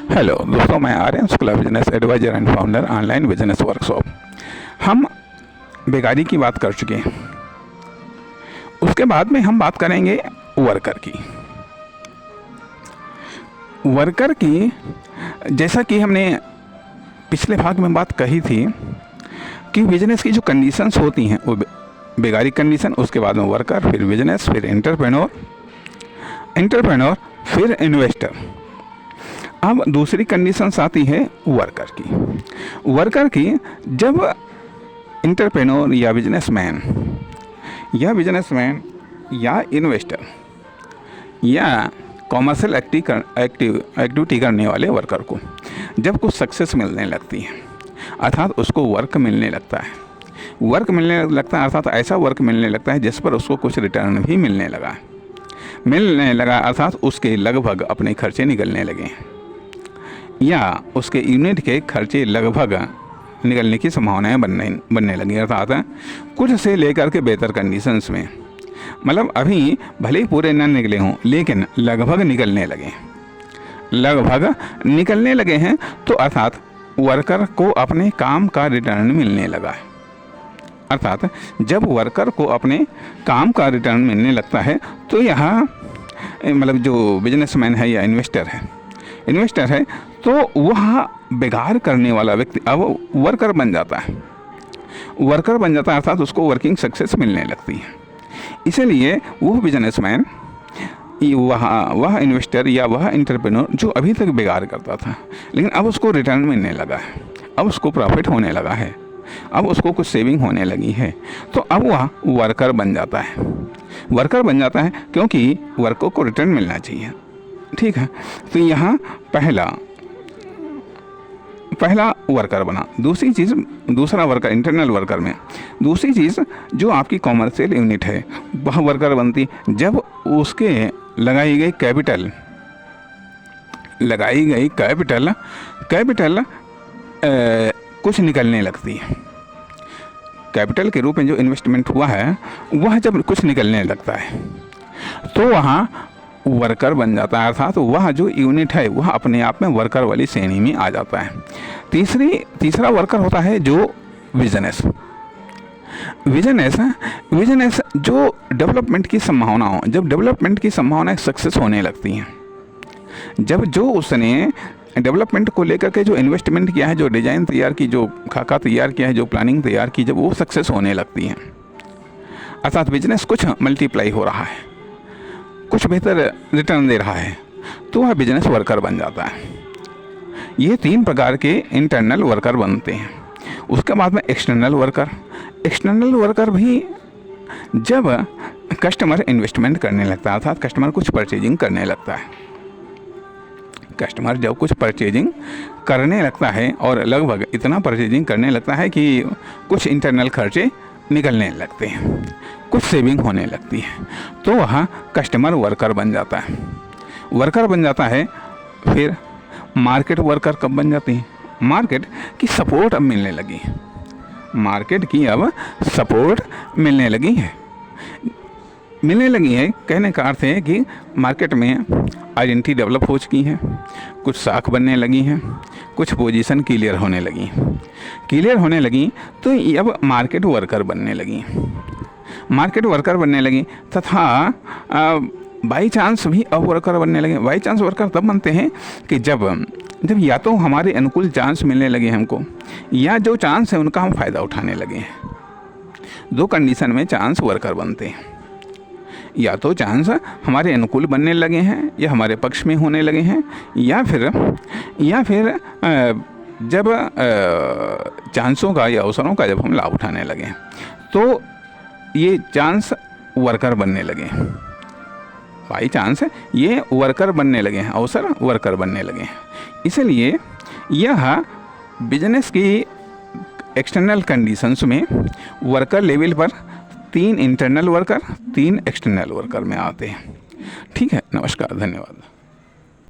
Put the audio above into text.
Hello दोस्तों, मैं Aryan Shukla, business adviser and founder online business workshop. हम बेकारी की बात कर चुके हैं। उसके बाद में हम बात करेंगे वर्कर की। वर्कर की जैसा कि हमने पिछले भाग में बात कही थी कि बिजनेस की जो कंडीशंस होती हैं वो बेकारी कंडीशन, उसके बाद में वर्कर, फिर बिजनेस, फिर एंटरप्रेन्योर, फिर इन्वेस्टर। अब दूसरी कंडीशंस आती है वर्कर की। वर्कर की जब एंटरप्रेन्योर या बिजनेसमैन या इन्वेस्टर या कॉमर्शियल एक्टिविटी करने वाले वर्कर को जब कुछ सक्सेस मिलने लगती है, अर्थात उसको वर्क मिलने लगता है, अर्थात ऐसा वर्क मिलने लगता है जिस पर उसको कुछ रिटर्न भी मिलने लगा, अर्थात उसके लगभग अपने खर्चे निकलने लगे या उसके यूनिट के खर्चे लगभग निकलने की संभावनाएं बनने लगी, अर्थात कुछ से लेकर के बेहतर कंडीशंस में, मतलब अभी भले ही पूरे न निकले हों लेकिन लगभग निकलने लगे हैं, तो अर्थात वर्कर को अपने काम का रिटर्न मिलने लगा है। अर्थात जब वर्कर को अपने काम का रिटर्न मिलने लगता है तो यहाँ मतलब जो बिजनेसमैन है या इन्वेस्टर है तो वह बेकार करने वाला व्यक्ति अब वर्कर बन जाता है, अर्थात उसको वर्किंग सक्सेस मिलने लगती है। इसलिए वह बिजनेसमैन, वह इन्वेस्टर या वह एंटरप्रेन्योर जो अभी तक बेकार करता था लेकिन अब उसको रिटर्न मिलने लगा है, अब उसको प्रॉफिट होने लगा है, अब उसको कुछ सेविंग होने लगी है, तो अब वह वर्कर बन जाता है क्योंकि वर्कर को रिटर्न मिलना चाहिए। ठीक है, तो यहाँ पहला वर्कर बना। दूसरा वर्कर इंटरनल वर्कर में दूसरी चीज़ जो आपकी कॉमर्शियल यूनिट है वह वर्कर बनती जब उसके लगाई गई कैपिटल कुछ निकलने लगती है। कैपिटल के रूप में जो इन्वेस्टमेंट हुआ है वह जब कुछ निकलने लगता है तो वहाँ वर्कर बन जाता है, अर्थात वह जो यूनिट है वह अपने आप में वर्कर वाली श्रेणी में आ जाता है। तीसरा वर्कर होता है जो बिजनेस जो डेवलपमेंट की संभावना जब डेवलपमेंट की संभावनाएं सक्सेस होने लगती हैं, जब जो उसने डेवलपमेंट को लेकर के जो इन्वेस्टमेंट किया है, जो डिज़ाइन तैयार की, जो खाका तैयार किया है, जो प्लानिंग तैयार की, जब वो सक्सेस होने लगती हैं, अर्थात बिजनेस कुछ मल्टीप्लाई हो रहा है, कुछ बेहतर रिटर्न दे रहा है, तो वह बिजनेस वर्कर बन जाता है। ये 3 प्रकार के इंटरनल वर्कर बनते हैं। उसके बाद में एक्सटर्नल वर्कर भी जब कस्टमर इन्वेस्टमेंट करने लगता है, अर्थात कस्टमर कुछ परचेजिंग करने लगता है, और लगभग इतना परचेजिंग करने लगता है कि कुछ इंटरनल खर्चे निकलने लगते हैं, कुछ सेविंग होने लगती है, तो वह कस्टमर वर्कर बन जाता है। फिर मार्केट वर्कर कब बन जाती है? मार्केट की सपोर्ट अब मिलने लगी है। कहने का अर्थ है कि मार्केट में आइडेंटिटी डेवलप हो चुकी है, कुछ साख बनने लगी हैं, कुछ पोजीशन क्लियर होने लगी, तो अब मार्केट वर्कर बनने लगी तथा बाई चांस भी अब वर्कर बनने लगे। बाई चांस वर्कर तब बनते हैं कि जब या तो हमारे अनुकूल चांस मिलने लगे हमको, या जो चांस है उनका हम फ़ायदा उठाने लगे हैं। 2 कंडीशन में चांस वर्कर बनते हैं, या तो चांस हमारे अनुकूल बनने लगे हैं या हमारे पक्ष में होने लगे हैं, या फिर जब चांसों का या अवसरों का जब हम लाभ उठाने लगे तो ये चांस वर्कर बनने लगे। बाई चांस ये वर्कर बनने लगे हैं, अवसर वर्कर बनने लगे हैं। इसलिए यह बिजनेस की एक्सटर्नल कंडीशंस में वर्कर लेवल पर 3 इंटरनल वर्कर, 3 एक्सटर्नल वर्कर में आते हैं। ठीक है, नमस्कार, धन्यवाद।